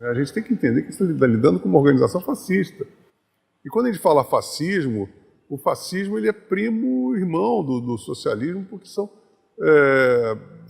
A gente tem que entender que está lidando com uma organização fascista. E quando a gente fala fascismo, o fascismo ele é primo irmão do socialismo, porque são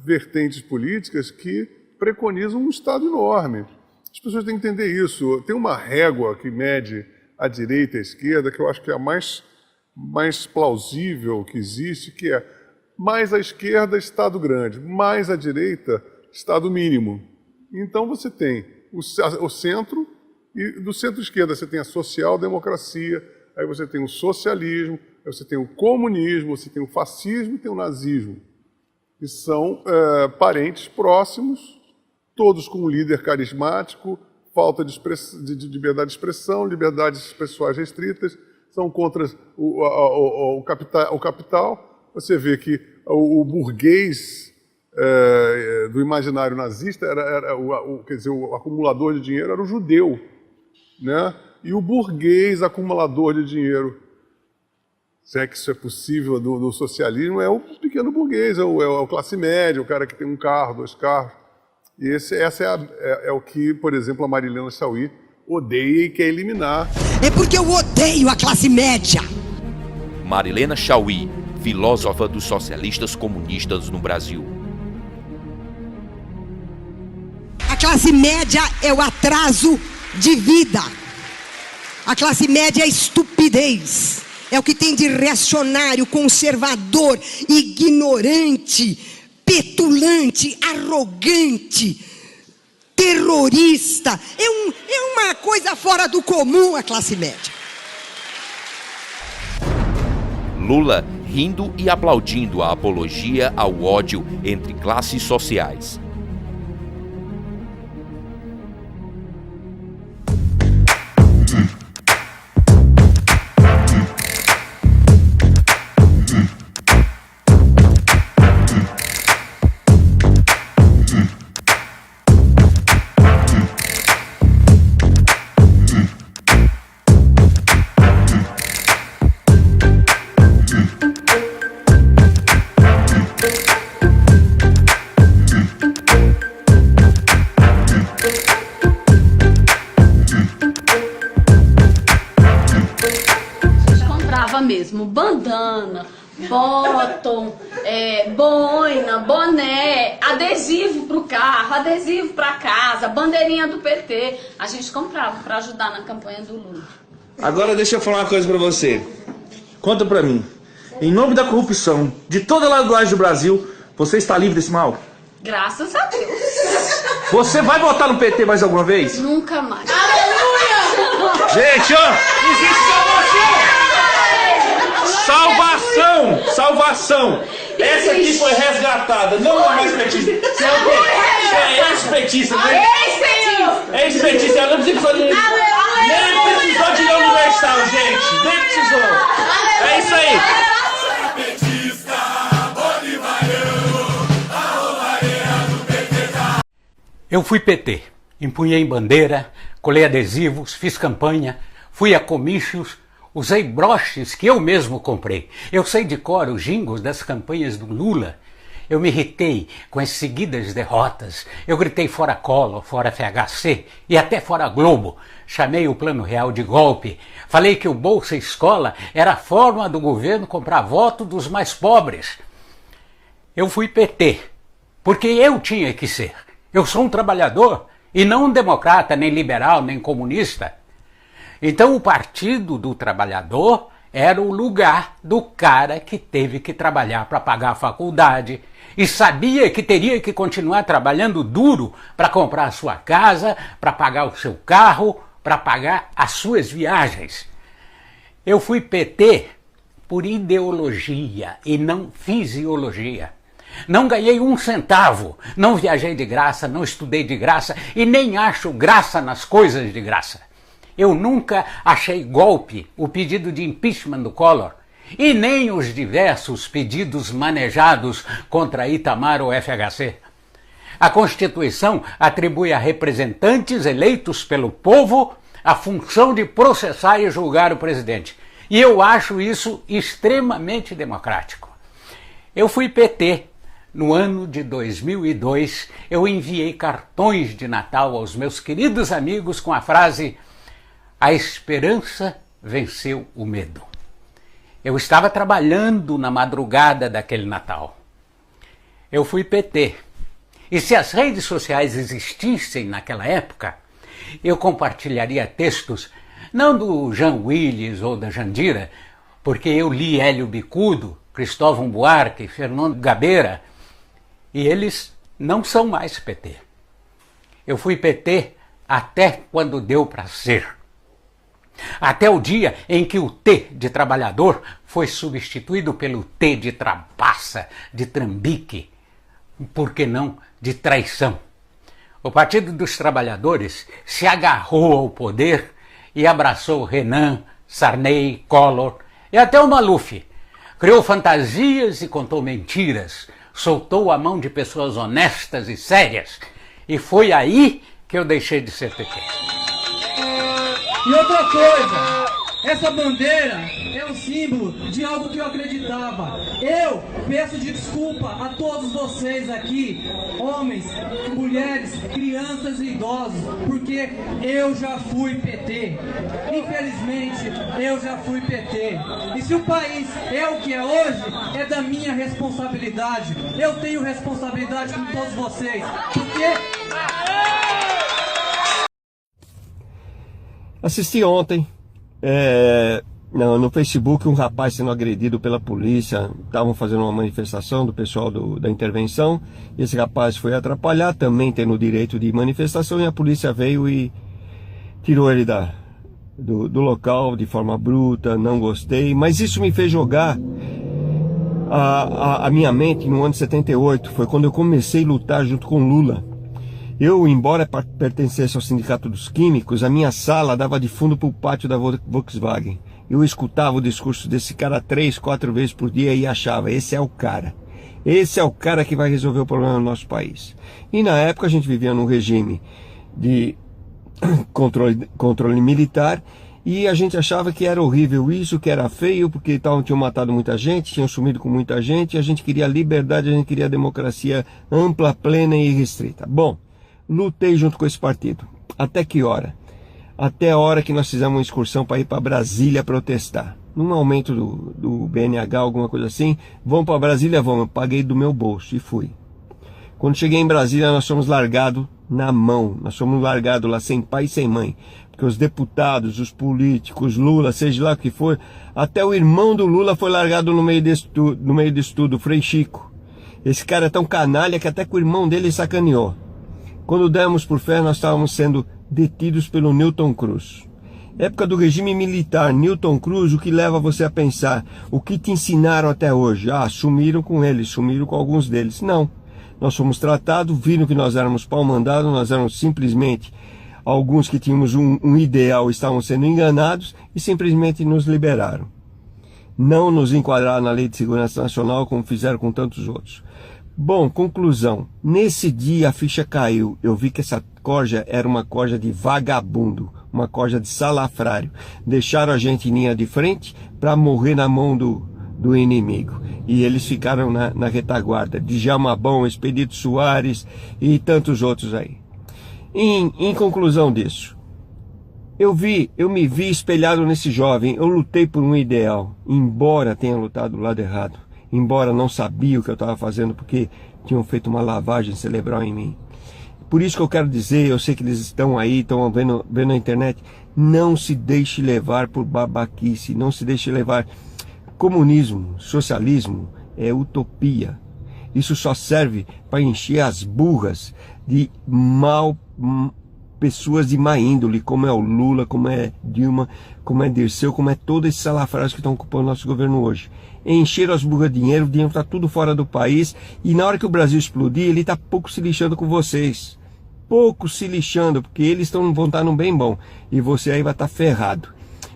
vertentes políticas que preconizam um Estado enorme. As pessoas têm que entender isso. Tem uma régua que mede a direita e a esquerda, que eu acho que é a mais plausível que existe, que é mais à esquerda, Estado grande, mais à direita, Estado mínimo. Então você tem o centro, e do centro-esquerda você tem a social-democracia, aí você tem o socialismo, aí você tem o comunismo, você tem o fascismo e tem o nazismo. Que são parentes próximos, todos com um líder carismático, falta de liberdade de expressão, liberdades pessoais restritas, são contra o capital. Você vê que o burguês do imaginário nazista quer dizer, o acumulador de dinheiro era o judeu, né? E o burguês acumulador de dinheiro, se é que isso é possível no socialismo, é o pequeno burguês, é o classe média, o cara que tem um carro, 2 carros. E essa é o que, por exemplo, a Marilena Chaui odeia e quer eliminar. É porque eu odeio a classe média. Marilena Chaui, filósofa dos socialistas comunistas no Brasil. A classe média é o atraso de vida. A classe média é a estupidez. É o que tem de reacionário, conservador, ignorante, petulante, arrogante, terrorista. É uma coisa fora do comum a classe média. Lula rindo e aplaudindo a apologia ao ódio entre classes sociais. Mesmo, bandana, bottom, boina, boné, adesivo pro carro, adesivo pra casa, bandeirinha do PT. A gente comprava pra ajudar na campanha do Lula. Agora deixa eu falar uma coisa pra você. Conta pra mim. Em nome da corrupção de toda a ladroagem do Brasil, você está livre desse mal? Graças a Deus. Você vai votar no PT mais alguma vez? Nunca mais. Aleluia! Gente, ó, existe salvação! Salvação! Salvação! Essa aqui foi resgatada, não é mais petista. Você é o quê? Você é ex-petista, né? Ex-petista, ela não precisou de... Nem precisou de ir ao Universal, gente. Nem precisou. É isso aí. Eu fui PT. Empunhei bandeira, colei adesivos, fiz campanha, fui a comícios, usei broches que eu mesmo comprei. Eu sei de cor os jingles das campanhas do Lula. Eu me irritei com as seguidas derrotas. Eu gritei fora Collor, fora FHC e até fora Globo. Chamei o Plano Real de golpe. Falei que o Bolsa Escola era a forma do governo comprar voto dos mais pobres. Eu fui PT, porque eu tinha que ser. Eu sou um trabalhador e não um democrata, nem liberal, nem comunista. Então o Partido do Trabalhador era o lugar do cara que teve que trabalhar para pagar a faculdade e sabia que teria que continuar trabalhando duro para comprar a sua casa, para pagar o seu carro, para pagar as suas viagens. Eu fui PT por ideologia e não fisiologia. Não ganhei um centavo, não viajei de graça, não estudei de graça e nem acho graça nas coisas de graça. Eu nunca achei golpe o pedido de impeachment do Collor e nem os diversos pedidos manejados contra Itamar ou FHC. A Constituição atribui a representantes eleitos pelo povo a função de processar e julgar o presidente. E eu acho isso extremamente democrático. Eu fui PT. No ano de 2002, eu enviei cartões de Natal aos meus queridos amigos com a frase: "A esperança venceu o medo". Eu estava trabalhando na madrugada daquele Natal. Eu fui PT. E se as redes sociais existissem naquela época, eu compartilharia textos, não do Jean Willis ou da Jandira, porque eu li Hélio Bicudo, Cristóvão Buarque, Fernando Gabeira, e eles não são mais PT. Eu fui PT até quando deu para ser. Até o dia em que o T de trabalhador foi substituído pelo T de trapaça, de trambique, por que não de traição. O Partido dos Trabalhadores se agarrou ao poder e abraçou Renan, Sarney, Collor e até o Maluf. Criou fantasias e contou mentiras, soltou a mão de pessoas honestas e sérias, e foi aí que eu deixei de ser PT. E outra coisa, essa bandeira é um símbolo de algo que eu acreditava. Eu peço desculpa a todos vocês aqui, homens, mulheres, crianças e idosos, porque eu já fui PT. Infelizmente, eu já fui PT. E se o país é o que é hoje, é da minha responsabilidade. Eu tenho responsabilidade com todos vocês, porque... Assisti ontem no Facebook um rapaz sendo agredido pela polícia. Estavam fazendo uma manifestação do pessoal da intervenção. Esse rapaz foi atrapalhar, também tendo o direito de manifestação, e a polícia veio e tirou ele do local de forma bruta. Não gostei, mas isso me fez jogar a minha mente no ano de 78. Foi quando eu comecei a lutar junto com Lula. Eu, embora pertencesse ao Sindicato dos Químicos, a minha sala dava de fundo para o pátio da Volkswagen. Eu escutava o discurso desse cara 3, 4 vezes por dia e achava: esse é o cara. Esse é o cara que vai resolver o problema do nosso país. E na época a gente vivia num regime de controle militar, e a gente achava que era horrível isso, que era feio, porque tinham matado muita gente, tinham sumido com muita gente, e a gente queria liberdade, a gente queria democracia ampla, plena e irrestrita. Bom, lutei junto com esse partido. Até que hora? Até a hora que nós fizemos uma excursão para ir para Brasília protestar. Num aumento do BNH, alguma coisa assim. Vamos para Brasília? Vamos. Eu paguei do meu bolso e fui. Quando cheguei em Brasília, nós fomos largados na mão. Nós fomos largados lá sem pai e sem mãe. Porque os deputados, os políticos, Lula, seja lá o que for, até o irmão do Lula foi largado no meio disso tudo, o Frei Chico. Esse cara é tão canalha que até que o irmão dele sacaneou. Quando demos por fé, nós estávamos sendo detidos pelo Newton Cruz. Época do regime militar, Newton Cruz, o que leva você a pensar? O que te ensinaram até hoje? Ah, sumiram com eles, sumiram com alguns deles. Não. Nós fomos tratados, viram que nós éramos pau-mandado, nós éramos simplesmente alguns que tínhamos um ideal, estavam sendo enganados e simplesmente nos liberaram. Não nos enquadraram na Lei de Segurança Nacional como fizeram com tantos outros. Bom, conclusão. Nesse dia a ficha caiu. Eu vi que essa corja era uma corja de vagabundo, uma corja de salafrário. Deixaram a gente em linha de frente para morrer na mão do inimigo. E eles ficaram na retaguarda. Djalma Bom, Expedito Soares e tantos outros aí. Em conclusão disso, eu me vi espelhado nesse jovem. Eu lutei por um ideal, embora tenha lutado do lado errado. Embora não sabia o que eu estava fazendo, porque tinham feito uma lavagem cerebral em mim. Por isso que eu quero dizer, eu sei que eles estão aí, estão vendo na internet, não se deixe levar por babaquice, não se deixe levar. Comunismo, socialismo é utopia. Isso só serve para encher as burras de pessoas de má índole, como é o Lula, como é Dilma, como é Dirceu, como é todos esses salafrários que estão ocupando o nosso governo hoje. Encheram as burras de dinheiro, o dinheiro está tudo fora do país, e na hora que o Brasil explodir, ele está pouco se lixando com vocês. Pouco se lixando, porque eles vão estar num bem bom, e você aí vai estar ferrado.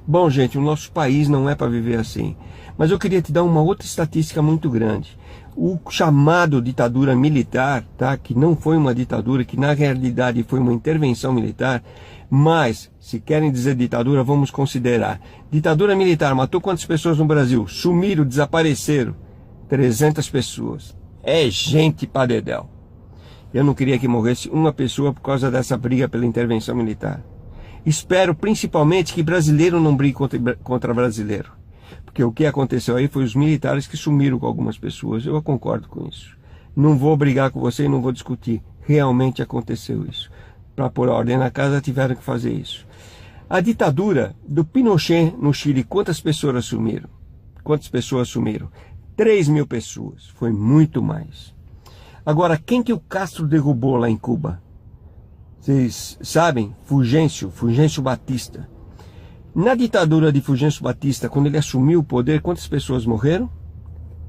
Bom, gente, o nosso país não é para viver assim. Mas eu queria te dar uma outra estatística muito grande. O chamado ditadura militar, tá? Que não foi uma ditadura, que na realidade foi uma intervenção militar, mas, se querem dizer ditadura, vamos considerar. Ditadura militar matou quantas pessoas no Brasil? Sumiram, desapareceram. 300 pessoas. É gente pra dedéu. Eu não queria que morresse uma pessoa por causa dessa briga pela intervenção militar. Espero principalmente que brasileiro não brigue contra brasileiro. Porque o que aconteceu aí foi os militares que sumiram com algumas pessoas. Eu concordo com isso. Não vou brigar com você e não vou discutir. Realmente aconteceu isso. Para pôr ordem na casa tiveram que fazer isso. A ditadura do Pinochet no Chile, quantas pessoas assumiram? Quantas pessoas assumiram? 3.000 pessoas. Foi muito mais. Agora, quem que o Castro derrubou lá em Cuba? Vocês sabem? Fulgêncio Batista. Na ditadura de Fulgêncio Batista, quando ele assumiu o poder, quantas pessoas morreram?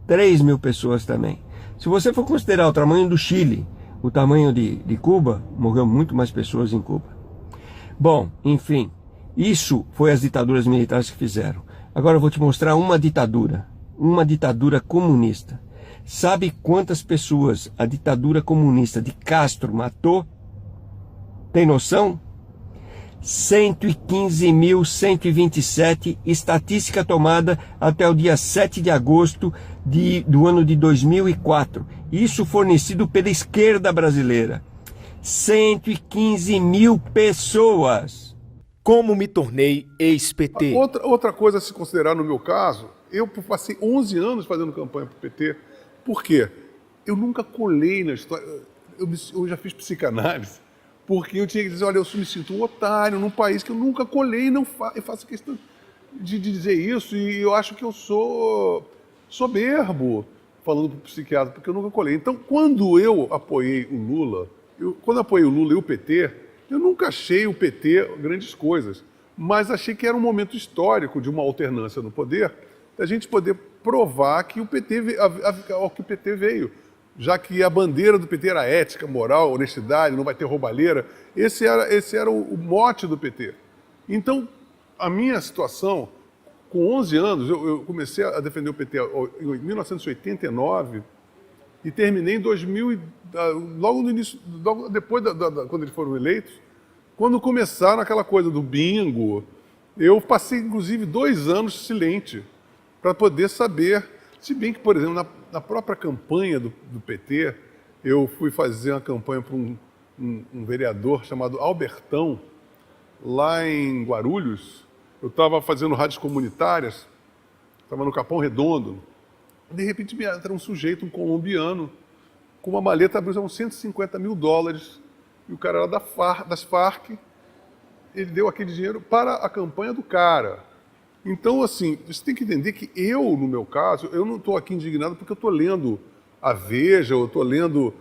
3.000 pessoas também. Se você for considerar o tamanho do Chile, o tamanho de Cuba, morreu muito mais pessoas em Cuba. Bom, enfim, isso foi as ditaduras militares que fizeram. Agora eu vou te mostrar uma ditadura comunista. Sabe quantas pessoas a ditadura comunista de Castro matou? Tem noção? 115.127, estatística tomada até o dia 7 de agosto do ano de 2004. Isso fornecido pela esquerda brasileira. 115.000 pessoas. Como me tornei ex-PT? Outra coisa a se considerar no meu caso, eu passei 11 anos fazendo campanha para o PT. Por quê? Eu nunca colei na história. Eu já fiz psicanálise. Porque eu tinha que dizer, olha, eu me sinto um otário num país que eu nunca colei, eu faço questão de dizer isso, e eu acho que eu sou soberbo falando para o psiquiatra, porque eu nunca colei. Então, quando eu apoiei o Lula, quando apoiei o Lula e o PT, eu nunca achei o PT grandes coisas, mas achei que era um momento histórico de uma alternância no poder, da gente poder provar que o PT, ao que o PT veio. Já que a bandeira do PT era ética, moral, honestidade, não vai ter roubalheira, esse era o mote do PT. Então, a minha situação, com 11 anos, eu comecei a defender o PT em 1989 e terminei em 2000, logo no início, logo depois, quando eles foram eleitos, quando começaram aquela coisa do bingo, eu passei, inclusive, 2 anos silente para poder saber. Se bem que, por exemplo, na própria campanha do PT, eu fui fazer uma campanha para um vereador chamado Albertão, lá em Guarulhos. Eu estava fazendo rádios comunitárias, estava no Capão Redondo. De repente me entra um sujeito, um colombiano, com uma maleta, abriu uns $150 mil, e o cara era das Farc, ele deu aquele dinheiro para a campanha do cara. Então, assim, você tem que entender que eu, no meu caso, eu não estou aqui indignado porque eu estou lendo a Veja, eu estou lendo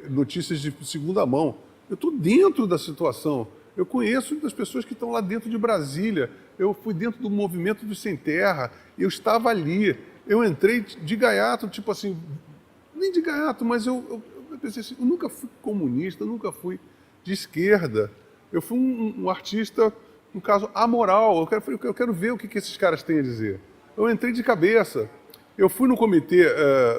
notícias de segunda mão. Eu estou dentro da situação. Eu conheço das pessoas que estão lá dentro de Brasília. Eu fui dentro do movimento dos Sem Terra. Eu estava ali. Eu entrei de gaiato, tipo assim, nem de gaiato, mas eu pensei assim, eu nunca fui comunista, eu nunca fui de esquerda. Eu fui um artista, um caso amoral. Eu quero ver o que esses caras têm a dizer. Eu entrei de cabeça. Eu fui no comitê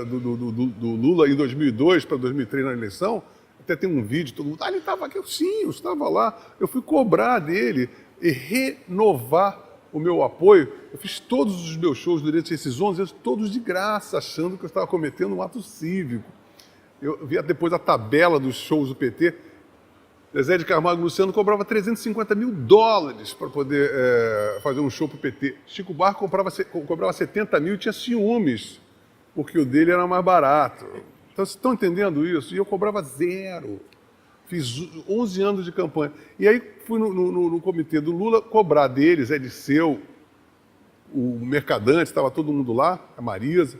do Lula em 2002 para 2003 na eleição. Até tem um vídeo, todo mundo, ele estava aqui. Sim, eu estava lá. Eu fui cobrar dele e renovar o meu apoio. Eu fiz todos os meus shows durante esses 11 anos, todos de graça, achando que eu estava cometendo um ato cívico. Eu vi depois a tabela dos shows do PT. Zezé de Camargo e Luciano cobrava $350 mil para poder fazer um show para o PT. Chico Buarque cobrava 70 mil e tinha ciúmes, porque o dele era mais barato. Então, vocês estão entendendo isso? E eu cobrava 0. Fiz 11 anos de campanha. E aí fui no comitê do Lula cobrar deles, Ediceu, o Mercadante, estava todo mundo lá, a Marisa.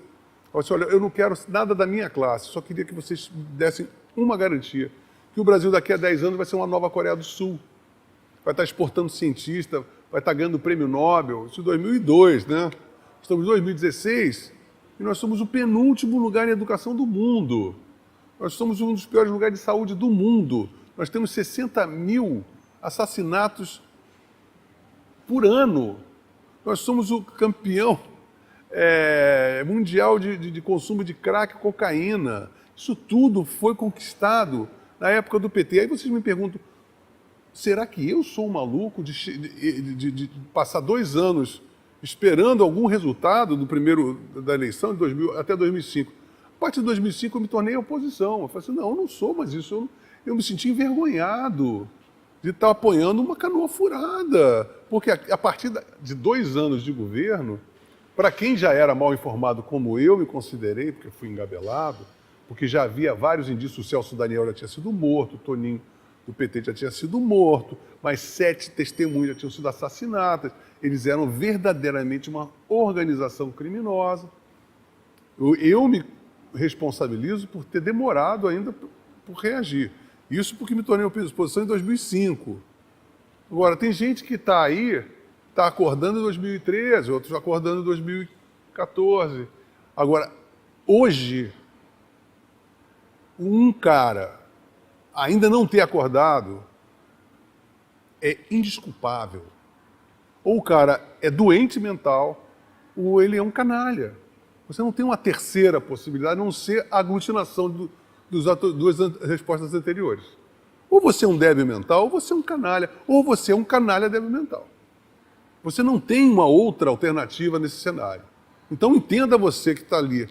Eu disse, olha, eu não quero nada da minha classe, só queria que vocês dessem uma garantia, que o Brasil daqui a 10 anos vai ser uma nova Coreia do Sul. Vai estar exportando cientista, vai estar ganhando o prêmio Nobel. Isso em 2002, né? Estamos em 2016 e nós somos o penúltimo lugar em educação do mundo. Nós somos um dos piores lugares de saúde do mundo. Nós temos 60 mil assassinatos por ano. Nós somos o campeão mundial de consumo de crack e cocaína. Isso tudo foi conquistado na época do PT. Aí vocês me perguntam, será que eu sou um maluco de passar 2 anos esperando algum resultado do primeiro da eleição de 2000 até 2005. A partir de 2005 eu me tornei oposição. Eu falei assim, não, eu não sou mais isso. Eu me senti envergonhado de estar apoiando uma canoa furada. Porque a partir de 2 anos de governo, para quem já era mal informado como eu me considerei, porque eu fui engabelado, porque já havia vários indícios, o Celso Daniel já tinha sido morto, o Toninho do PT já tinha sido morto, mais 7 testemunhas já tinham sido assassinadas. Eles eram verdadeiramente uma organização criminosa. Eu me responsabilizo por ter demorado ainda por reagir. Isso porque me tornei oposição em 2005. Agora, tem gente que está aí, está acordando em 2013, outros acordando em 2014. Agora, hoje, um cara ainda não ter acordado é indesculpável. Ou o cara é doente mental, ou ele é um canalha. Você não tem uma terceira possibilidade, a não ser a aglutinação duas respostas anteriores. Ou você é um débil mental, ou você é um canalha. Ou você é um canalha débil mental. Você não tem uma outra alternativa nesse cenário. Então entenda você que está ali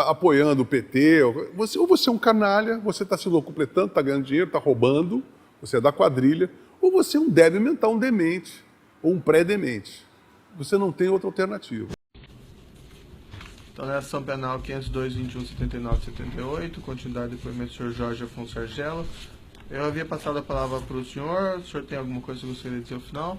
apoiando o PT, ou você é um canalha, você está se locupletando, está ganhando dinheiro, está roubando, você é da quadrilha, ou você é um débil mental, um demente, ou um pré-demente. Você não tem outra alternativa. Então, na ação penal 502, 21, 79, 78, continuidade do depoimento do senhor Jorge Afonso Argela. Eu havia passado a palavra para o senhor tem alguma coisa que você gostaria de dizer ao final?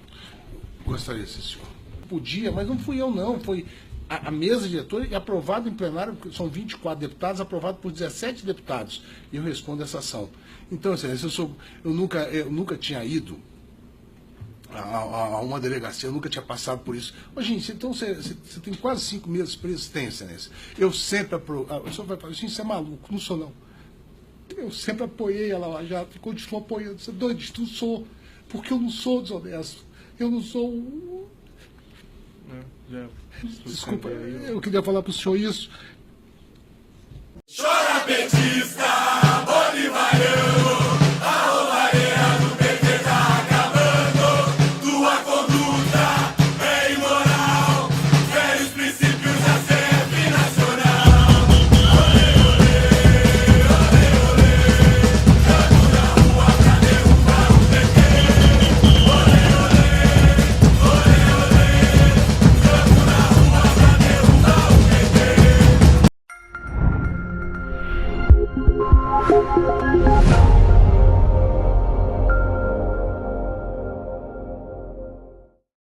Gostaria, sim, senhor. Podia, mas não fui eu, não. Foi a mesa diretora e aprovado em plenário, são 24 deputados, aprovado por 17 deputados. E eu respondo essa ação. Então, excelência, eu nunca tinha ido a uma delegacia, eu nunca tinha passado por isso. Ô, gente, então você tem quase 5 meses preso, tem, excelência. Eu sempre o senhor vai falar, gente, você é maluco, não sou não. Eu sempre apoiei a Lava Jato e continuo apoiando. Você é doido, não sou, porque eu não sou desonesto. Eu não sou... Desculpa, eu queria falar para o senhor isso.